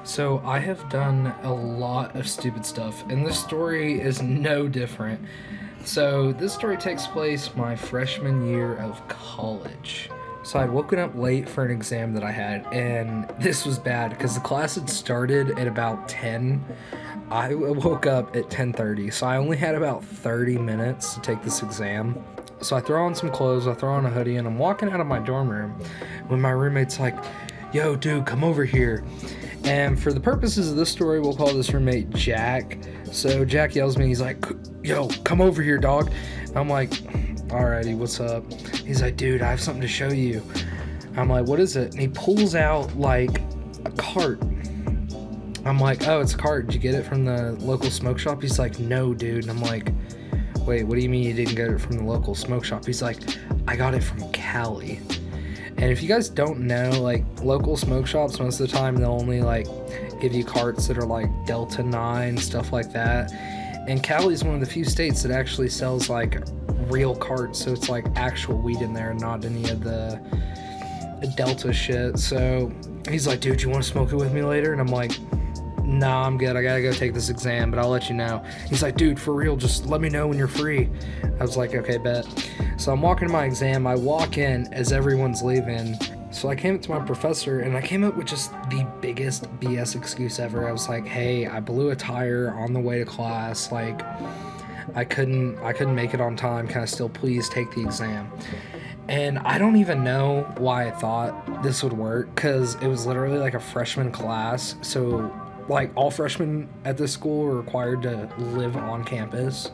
So I have done a lot of stupid stuff, and this story is no different. So this story takes place my freshman year of college. So I'd woken up late for an exam that I had, and this was bad because the class had started at about 10. I woke up at 10:30, so I only had about 30 minutes to take this exam. So I throw on some clothes, I throw on a hoodie, and I'm walking out of my dorm room when my roommate's like, "Yo, dude, come over here." And for the purposes of this story, we'll call this roommate Jack. So Jack yells at me, he's like, "Yo, come over here, dog." I'm like, "Alrighty, what's up?" He's like, "Dude, I have something to show you." I'm like, "What is it?" And he pulls out like a cart. I'm like, "Oh, it's a cart. Did you get it from the local smoke shop?" He's like, "No, dude." And I'm like, "Wait, what do you mean you didn't get it from the local smoke shop?" He's like, "I got it from Cali." And if you guys don't know, like, local smoke shops, most of the time they'll only like give you carts that are like Delta 9, stuff like that. And Cali is one of the few states that actually sells like real carts, so it's like actual weed in there, not any of the Delta shit. So he's like, "Dude, you want to smoke it with me later?" And I'm like, "Nah, I'm good. I gotta go take this exam, but I'll let you know." He's like, "Dude, for real, just let me know when you're free." I was like, "Okay, bet." So I'm walking to my exam. I walk in as everyone's leaving. So I came up to my professor, and I came up with just the biggest BS excuse ever. I was like, "Hey, I blew a tire on the way to class. Like, I couldn't make it on time. Can I still please take the exam?" And I don't even know why I thought this would work, because it was literally like a freshman class. So like all freshmen at this school were required to live on campus.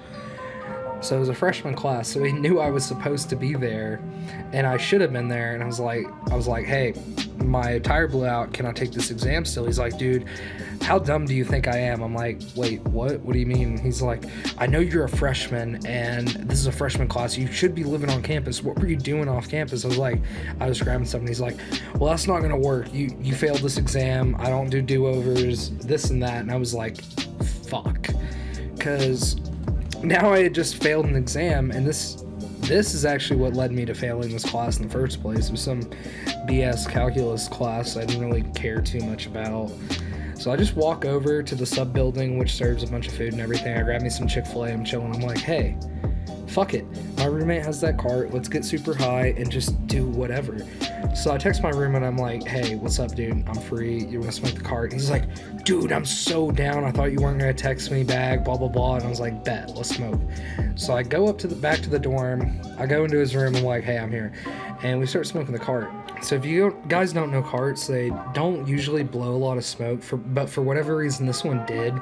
So it was a freshman class, so he knew I was supposed to be there, and I should have been there. And I was like, "Hey, my tire blew out. Can I take this exam still?" He's like, "Dude, how dumb do you think I am?" I'm like, "Wait, what? What do you mean?" He's like, "I know you're a freshman, and this is a freshman class. You should be living on campus. What were you doing off campus?" I was grabbing something. He's like, "Well, that's not gonna work. You failed this exam. I don't do do-overs, this and that." And I was like, fuck. Because now I had just failed an exam, and this is actually what led me to failing this class in the first place. It was some BS calculus class I didn't really care too much about. So I just walk over to the sub building, which serves a bunch of food and everything. I grab me some Chick-fil-A. I'm chilling. I'm like, "Hey, fuck it. My roommate has that cart. Let's get super high and just do whatever." So I text my roommate. I'm like, "Hey, what's up, dude? I'm free. You want to smoke the cart?" He's like, "Dude, I'm so down. I thought you weren't going to text me back, blah, blah, blah." And I was like, "Bet, let's smoke." So I go up to the back to the dorm. I go into his room. I'm like, "Hey, I'm here." And we start smoking the cart. So if you guys don't know carts, they don't usually blow a lot of smoke, but for whatever reason, this one did.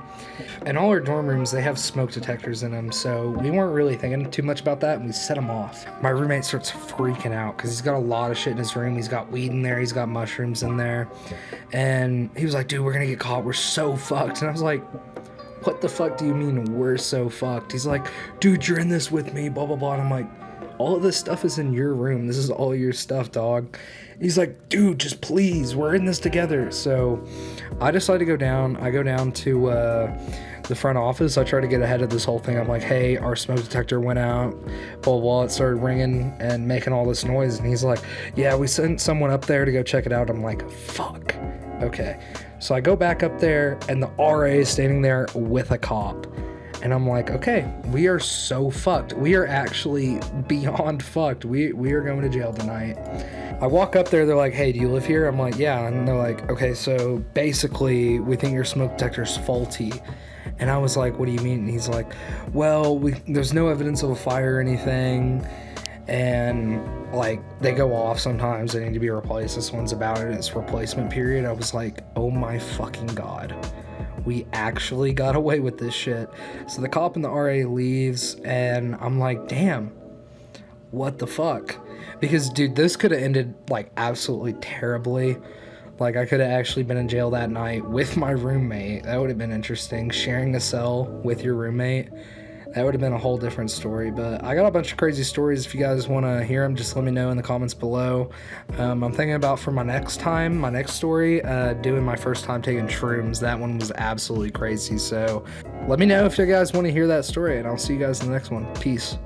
And all our dorm rooms, they have smoke detectors in them, so we weren't really thinking too much about that, and we set them off. My roommate starts freaking out because he's got a lot of shit in his room. He's got weed in there, he's got mushrooms in there, and he was like, "Dude, we're gonna get caught. We're so fucked." And I was like, "What the fuck do you mean we're so fucked?" He's like, "Dude, you're in this with me, blah, blah, blah." And I'm like, "All of this stuff is in your room. This is all your stuff, dog." He's like, "Dude, just please, we're in this together." So I decide to go down. I go down to the front office. I try to get ahead of this whole thing. I'm like, "Hey, our smoke detector went out, blah, blah, blah." It started ringing and making all this noise. And he's like, "Yeah, we sent someone up there to go check it out." I'm like, fuck. Okay. So I go back up there, and the RA is standing there with a cop. And I'm like, okay, we are so fucked. We are actually beyond fucked. We are going to jail tonight. I walk up there, they're like, "Hey, do you live here?" I'm like, "Yeah." And they're like, "Okay, so basically we think your smoke detector's faulty." And I was like, "What do you mean?" And he's like, "Well, there's no evidence of a fire or anything. And like, they go off sometimes, they need to be replaced. This one's about it, it's replacement period." I was like, oh my fucking God. We actually got away with this shit. So the cop and the RA leaves, and I'm like, damn, what the fuck? Because, dude, this could have ended, like, absolutely terribly. Like, I could have actually been in jail that night with my roommate. That would have been interesting. Sharing a cell with your roommate. That would have been a whole different story. But I got a bunch of crazy stories. If you guys want to hear them, just let me know in the comments below. I'm thinking about for my next story, doing my first time taking shrooms. That one was absolutely crazy. So let me know if you guys want to hear that story, and I'll see you guys in the next one. Peace.